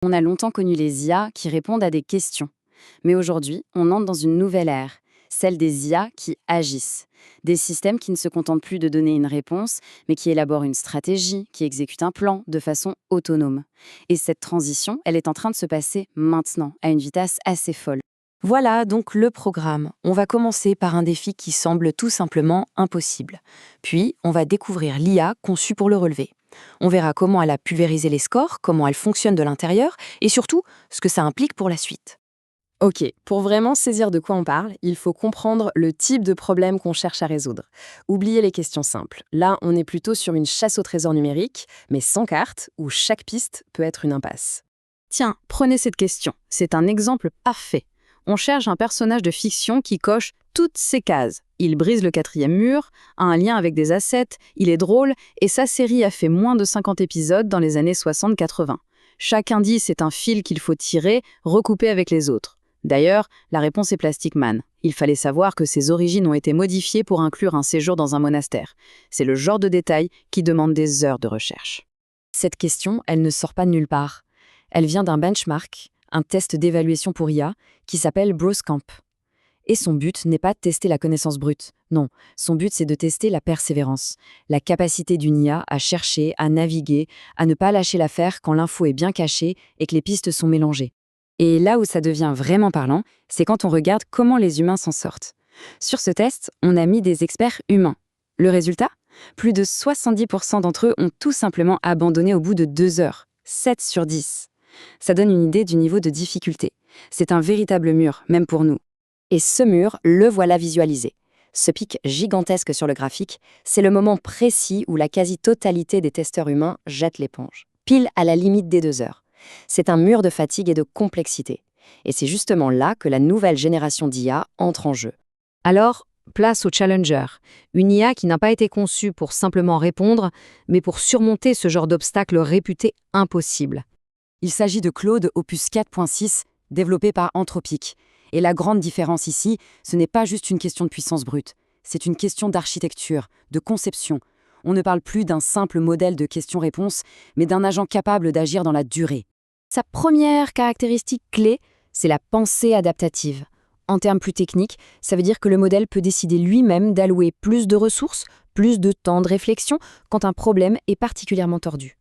On a longtemps connu les IA qui répondent à des questions. Mais aujourd'hui, on entre dans une nouvelle ère, celle des IA qui agissent. Des systèmes qui ne se contentent plus de donner une réponse, mais qui élaborent une stratégie, qui exécutent un plan de façon autonome. Et cette transition, elle est en train de se passer maintenant, à une vitesse assez folle. Voilà donc le programme. On va commencer par un défi qui semble tout simplement impossible. Puis, on va découvrir l'IA conçue pour le relever. On verra comment elle a pulvérisé les scores, comment elle fonctionne de l'intérieur et surtout ce que ça implique pour la suite. Ok, pour vraiment saisir de quoi on parle, il faut comprendre le type de problème qu'on cherche à résoudre. Oubliez les questions simples. Là, on est plutôt sur une chasse au trésor numérique, mais sans carte, où chaque piste peut être une impasse. Tiens, prenez cette question. C'est un exemple parfait. On cherche un personnage de fiction qui coche toutes ces cases. Il brise le quatrième mur, a un lien avec des assets, il est drôle, et sa série a fait moins de 50 épisodes dans les années 60-80. Chaque indice est un fil qu'il faut tirer, recouper avec les autres. D'ailleurs, la réponse est Plastic Man. Il fallait savoir que ses origines ont été modifiées pour inclure un séjour dans un monastère. C'est le genre de détail qui demande des heures de recherche. Cette question, elle ne sort pas de nulle part. Elle vient d'un benchmark, un test d'évaluation pour IA, qui s'appelle Broscamp. Et son but n'est pas de tester la connaissance brute. Non, son but c'est de tester la persévérance, la capacité d'une IA à chercher, à naviguer, à ne pas lâcher l'affaire quand l'info est bien cachée et que les pistes sont mélangées. Et là où ça devient vraiment parlant, c'est quand on regarde comment les humains s'en sortent. Sur ce test, on a mis des experts humains. Le résultat ? Plus de 70% d'entre eux ont tout simplement abandonné au bout de 2 heures. 7 sur 10. Ça donne une idée du niveau de difficulté. C'est un véritable mur, même pour nous. Et ce mur, le voilà visualisé. Ce pic gigantesque sur le graphique, c'est le moment précis où la quasi-totalité des testeurs humains jettent l'éponge. Pile à la limite des 2 heures. C'est un mur de fatigue et de complexité. Et c'est justement là que la nouvelle génération d'IA entre en jeu. Alors, place au Challenger, une IA qui n'a pas été conçue pour simplement répondre, mais pour surmonter ce genre d'obstacles réputés impossibles. Il s'agit de Claude Opus 4.6, développé par Anthropic. Et la grande différence ici, ce n'est pas juste une question de puissance brute, c'est une question d'architecture, de conception. On ne parle plus d'un simple modèle de questions-réponses, mais d'un agent capable d'agir dans la durée. Sa première caractéristique clé, c'est la pensée adaptative. En termes plus techniques, ça veut dire que le modèle peut décider lui-même d'allouer plus de ressources, plus de temps de réflexion quand un problème est particulièrement tordu.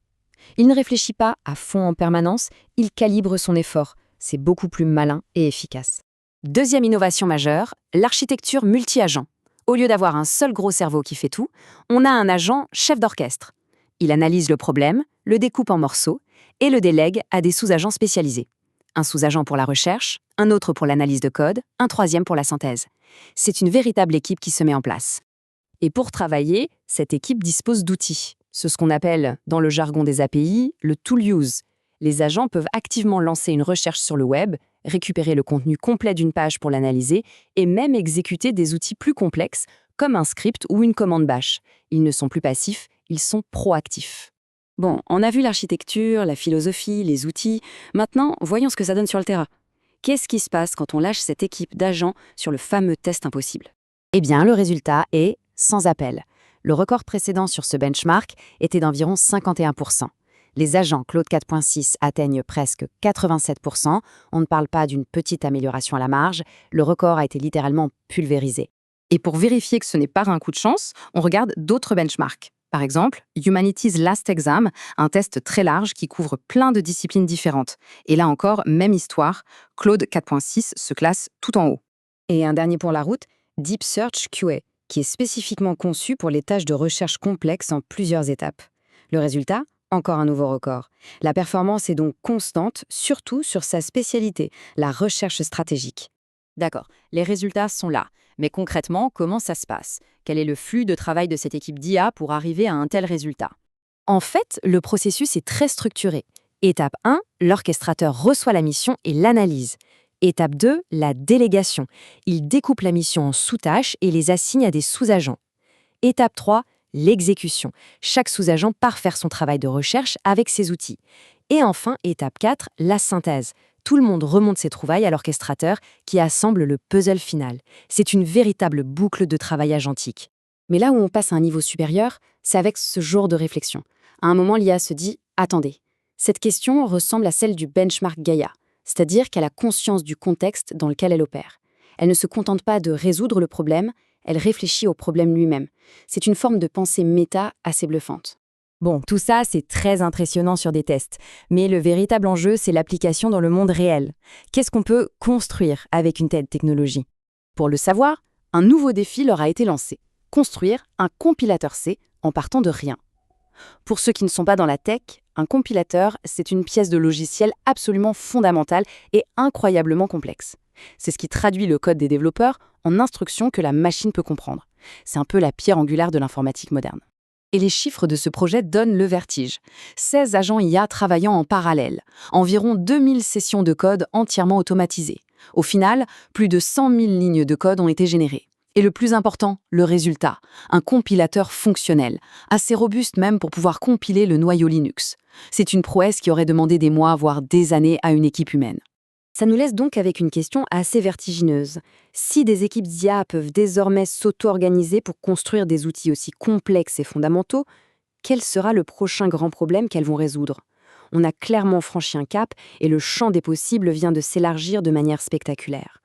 Il ne réfléchit pas à fond en permanence, il calibre son effort. C'est beaucoup plus malin et efficace. Deuxième innovation majeure, l'architecture multi-agent. Au lieu d'avoir un seul gros cerveau qui fait tout, on a un agent chef d'orchestre. Il analyse le problème, le découpe en morceaux et le délègue à des sous-agents spécialisés. Un sous-agent pour la recherche, un autre pour l'analyse de code, un troisième pour la synthèse. C'est une véritable équipe qui se met en place. Et pour travailler, cette équipe dispose d'outils. C'est ce qu'on appelle, dans le jargon des API, le tool use. Les agents peuvent activement lancer une recherche sur le web, récupérer le contenu complet d'une page pour l'analyser et même exécuter des outils plus complexes comme un script ou une commande bash. Ils ne sont plus passifs, ils sont proactifs. Bon, on a vu l'architecture, la philosophie, les outils. Maintenant, voyons ce que ça donne sur le terrain. Qu'est-ce qui se passe quand on lâche cette équipe d'agents sur le fameux test impossible ? Eh bien, le résultat est sans appel. Le record précédent sur ce benchmark était d'environ 51%. Les agents Claude 4.6 atteignent presque 87%. On ne parle pas d'une petite amélioration à la marge. Le record a été littéralement pulvérisé. Et pour vérifier que ce n'est pas un coup de chance, on regarde d'autres benchmarks. Par exemple, Humanity's Last Exam, un test très large qui couvre plein de disciplines différentes. Et là encore, même histoire, Claude 4.6 se classe tout en haut. Et un dernier pour la route, Deep Search QA, qui est spécifiquement conçu pour les tâches de recherche complexes en plusieurs étapes. Le résultat ? Encore un nouveau record. La performance est donc constante, surtout sur sa spécialité, la recherche stratégique. D'accord, les résultats sont là. Mais concrètement, comment ça se passe ? Quel est le flux de travail de cette équipe d'IA pour arriver à un tel résultat ? En fait, le processus est très structuré. Étape 1, l'orchestrateur reçoit la mission et l'analyse. Étape 2, la délégation. Il découpe la mission en sous-tâches et les assigne à des sous-agents. Étape 3, l'exécution. Chaque sous-agent part faire son travail de recherche avec ses outils. Et enfin, étape 4, la synthèse. Tout le monde remonte ses trouvailles à l'orchestrateur qui assemble le puzzle final. C'est une véritable boucle de travail agentique. Mais là où on passe à un niveau supérieur, c'est avec ce genre de réflexion. À un moment, l'IA se dit « Attendez, Cette question ressemble à celle du benchmark Gaia, c'est-à-dire qu'elle a conscience du contexte dans lequel elle opère. Elle ne se contente pas de résoudre le problème, elle réfléchit au problème lui-même. C'est une forme de pensée méta assez bluffante. Bon, tout ça, c'est très impressionnant sur des tests. Mais le véritable enjeu, c'est l'application dans le monde réel. Qu'est-ce qu'on peut construire avec une telle technologie? Pour le savoir, un nouveau défi leur a été lancé. Construire un compilateur C en partant de rien. Pour ceux qui ne sont pas dans la tech, un compilateur, c'est une pièce de logiciel absolument fondamentale et incroyablement complexe. C'est ce qui traduit le code des développeurs en instructions que la machine peut comprendre. C'est un peu la pierre angulaire de l'informatique moderne. Et les chiffres de ce projet donnent le vertige. 16 agents IA travaillant en parallèle. Environ 2000 sessions de code entièrement automatisées. Au final, plus de 100 000 lignes de code ont été générées. Et le plus important, le résultat. Un compilateur fonctionnel, assez robuste même pour pouvoir compiler le noyau Linux. C'est une prouesse qui aurait demandé des mois, voire des années à une équipe humaine. Ça nous laisse donc avec une question assez vertigineuse. Si des équipes d'IA peuvent désormais s'auto-organiser pour construire des outils aussi complexes et fondamentaux, quel sera le prochain grand problème qu'elles vont résoudre? On a clairement franchi un cap et le champ des possibles vient de s'élargir de manière spectaculaire.